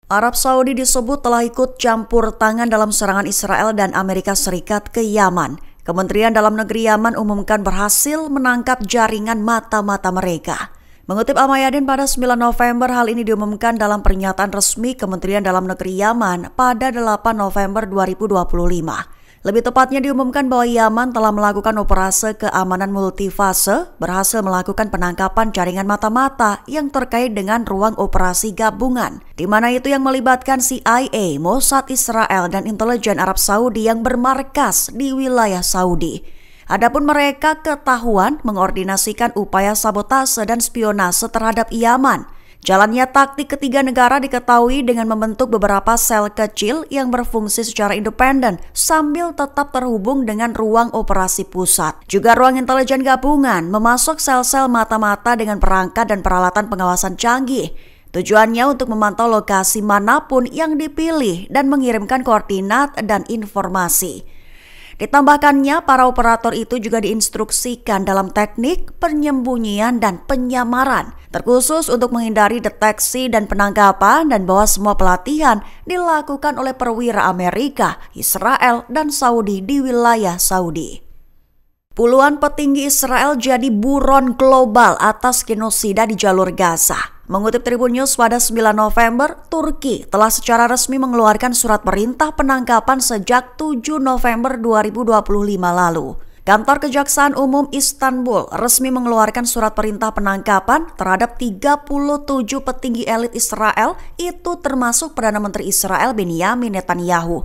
Arab Saudi disebut telah ikut campur tangan dalam serangan Israel dan Amerika Serikat ke Yaman. Kementerian Dalam Negeri Yaman umumkan berhasil menangkap jaringan mata-mata mereka. Mengutip Al-Mayadin pada 9 November, hal ini diumumkan dalam pernyataan resmi Kementerian Dalam Negeri Yaman pada 8 November 2025. Lebih tepatnya diumumkan bahwa Yaman telah melakukan operasi keamanan multifase, berhasil melakukan penangkapan jaringan mata-mata yang terkait dengan ruang operasi gabungan, di mana itu yang melibatkan CIA, Mossad Israel, dan intelijen Arab Saudi yang bermarkas di wilayah Saudi. Adapun mereka ketahuan mengordinasikan upaya sabotase dan spionase terhadap Yaman. Jalannya taktik ketiga negara diketahui dengan membentuk beberapa sel kecil yang berfungsi secara independen sambil tetap terhubung dengan ruang operasi pusat. Juga ruang intelijen gabungan memasok sel-sel mata-mata dengan perangkat dan peralatan pengawasan canggih. Tujuannya untuk memantau lokasi manapun yang dipilih dan mengirimkan koordinat dan informasi. Ditambahkannya, para operator itu juga diinstruksikan dalam teknik penyembunyian dan penyamaran, terkhusus untuk menghindari deteksi dan penangkapan, dan bahwa semua pelatihan dilakukan oleh perwira Amerika, Israel, dan Saudi di wilayah Saudi. Puluhan petinggi Israel jadi buron global atas genosida di jalur Gaza. Mengutip Tribun News pada 9 November, Turki telah secara resmi mengeluarkan surat perintah penangkapan sejak 7 November 2025 lalu. Kantor Kejaksaan Umum Istanbul resmi mengeluarkan surat perintah penangkapan terhadap 37 petinggi elit Israel, itu termasuk Perdana Menteri Israel Benyamin Netanyahu,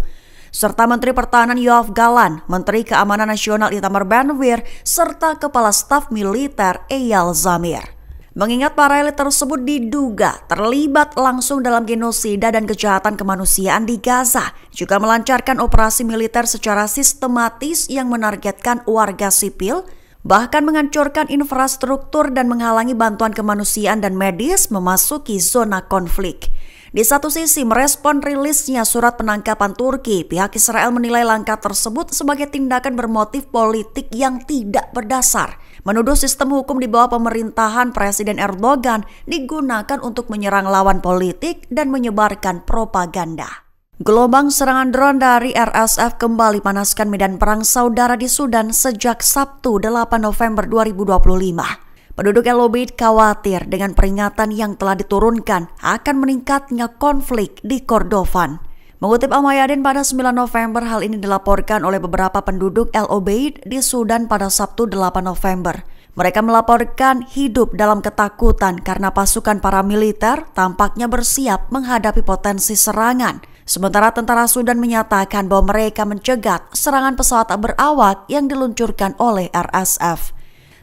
serta Menteri Pertahanan Yoav Gallant, Menteri Keamanan Nasional Itamar Ben-Gvir, serta Kepala Staf Militer Eyal Zamir. Mengingat para elit tersebut diduga terlibat langsung dalam genosida dan kejahatan kemanusiaan di Gaza, juga melancarkan operasi militer secara sistematis yang menargetkan warga sipil, bahkan menghancurkan infrastruktur dan menghalangi bantuan kemanusiaan dan medis memasuki zona konflik. Di satu sisi, merespon rilisnya surat penangkapan Turki, pihak Israel menilai langkah tersebut sebagai tindakan bermotif politik yang tidak berdasar, menuduh sistem hukum di bawah pemerintahan Presiden Erdogan digunakan untuk menyerang lawan politik dan menyebarkan propaganda. Gelombang serangan drone dari RSF kembali panaskan medan perang saudara di Sudan sejak Sabtu 8 November 2025. Penduduk El Obeid khawatir dengan peringatan yang telah diturunkan akan meningkatnya konflik di Kordofan. Mengutip Al-Mayadin pada 9 November, hal ini dilaporkan oleh beberapa penduduk El Obeid di Sudan pada Sabtu 8 November. Mereka melaporkan hidup dalam ketakutan karena pasukan paramiliter tampaknya bersiap menghadapi potensi serangan. Sementara tentara Sudan menyatakan bahwa mereka mencegat serangan pesawat tak berawak yang diluncurkan oleh RSF.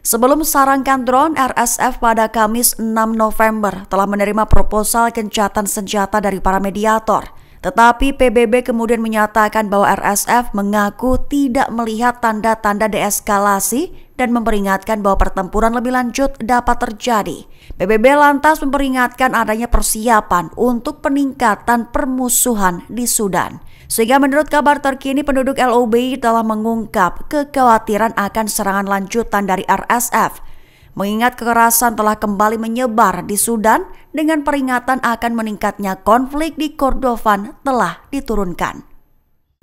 Sebelum sarangkan drone, RSF pada Kamis 6 November telah menerima proposal gencatan senjata dari para mediator. Tetapi PBB kemudian menyatakan bahwa RSF mengaku tidak melihat tanda-tanda deeskalasi dan memperingatkan bahwa pertempuran lebih lanjut dapat terjadi. PBB lantas memperingatkan adanya persiapan untuk peningkatan permusuhan di Sudan. Sehingga menurut kabar terkini, penduduk El Obeid telah mengungkap kekhawatiran akan serangan lanjutan dari RSF. Mengingat kekerasan telah kembali menyebar di Sudan dengan peringatan akan meningkatnya konflik di Kordofan telah diturunkan.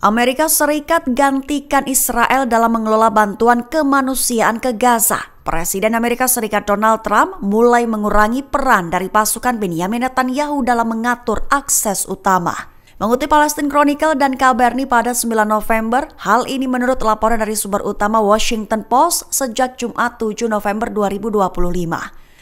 Amerika Serikat gantikan Israel dalam mengelola bantuan kemanusiaan ke Gaza. Presiden Amerika Serikat Donald Trump mulai mengurangi peran dari pasukan Benyamin Netanyahu dalam mengatur akses utama. Mengutip Palestine Chronicle dan Kabarni pada 9 November, hal ini menurut laporan dari sumber utama Washington Post sejak Jumat 7 November 2025.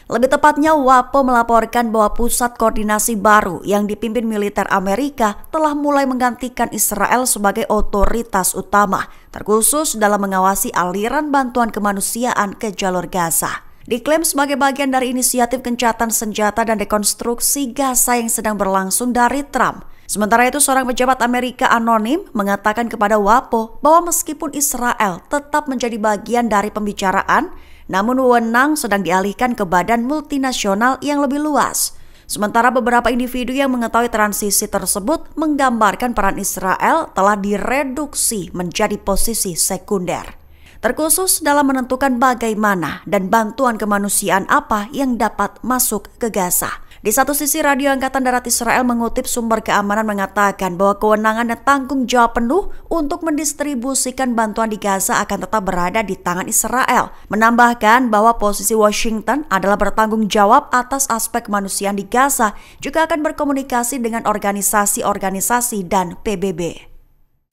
Lebih tepatnya, WAPO melaporkan bahwa pusat koordinasi baru yang dipimpin militer Amerika telah mulai menggantikan Israel sebagai otoritas utama, terkhusus dalam mengawasi aliran bantuan kemanusiaan ke jalur Gaza. Diklaim sebagai bagian dari inisiatif gencatan senjata dan rekonstruksi Gaza yang sedang berlangsung dari Trump. Sementara itu, seorang pejabat Amerika anonim mengatakan kepada WAPO bahwa meskipun Israel tetap menjadi bagian dari pembicaraan, namun wewenang sedang dialihkan ke badan multinasional yang lebih luas. Sementara beberapa individu yang mengetahui transisi tersebut menggambarkan peran Israel telah direduksi menjadi posisi sekunder, terkhusus dalam menentukan bagaimana dan bantuan kemanusiaan apa yang dapat masuk ke Gaza. Di satu sisi, Radio Angkatan Darat Israel mengutip sumber keamanan mengatakan bahwa kewenangan dan tanggung jawab penuh untuk mendistribusikan bantuan di Gaza akan tetap berada di tangan Israel. Menambahkan bahwa posisi Washington adalah bertanggung jawab atas aspek kemanusiaan di Gaza, juga akan berkomunikasi dengan organisasi-organisasi dan PBB.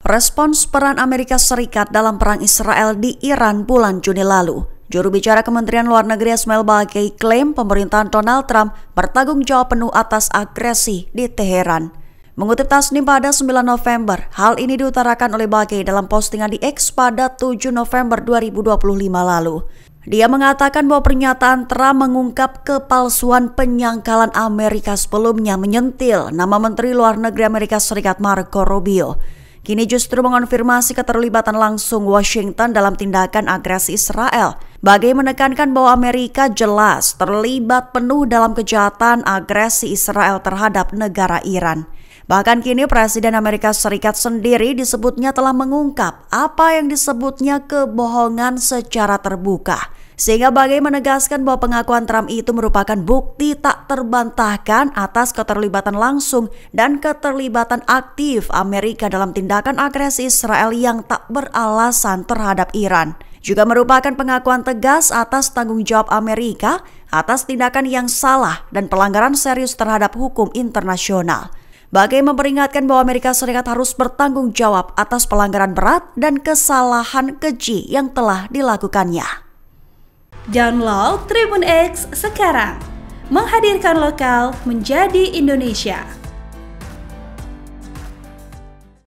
Respons peran Amerika Serikat dalam perang Israel di Iran bulan Juni lalu. Juru bicara Kementerian Luar Negeri Ismail Baqi klaim pemerintahan Donald Trump bertanggung jawab penuh atas agresi di Teheran. Mengutip Tasnim pada 9 November, hal ini diutarakan oleh Baqi dalam postingan di X pada 7 November 2025 lalu. Dia mengatakan bahwa pernyataan Trump mengungkap kepalsuan penyangkalan Amerika sebelumnya menyentil nama Menteri Luar Negeri Amerika Serikat Marco Rubio. Kini justru mengonfirmasi keterlibatan langsung Washington dalam tindakan agresi Israel. Baqi menekankan bahwa Amerika jelas terlibat penuh dalam kejahatan agresi Israel terhadap negara Iran. Bahkan kini Presiden Amerika Serikat sendiri disebutnya telah mengungkap apa yang disebutnya kebohongan secara terbuka. Sehingga Baqi menegaskan bahwa pengakuan Trump itu merupakan bukti tak terbantahkan atas keterlibatan langsung dan keterlibatan aktif Amerika dalam tindakan agresi Israel yang tak beralasan terhadap Iran. Juga merupakan pengakuan tegas atas tanggung jawab Amerika atas tindakan yang salah dan pelanggaran serius terhadap hukum internasional. Baqi memperingatkan bahwa Amerika Serikat harus bertanggung jawab atas pelanggaran berat dan kesalahan keji yang telah dilakukannya. Download Tribun X sekarang, menghadirkan lokal menjadi Indonesia.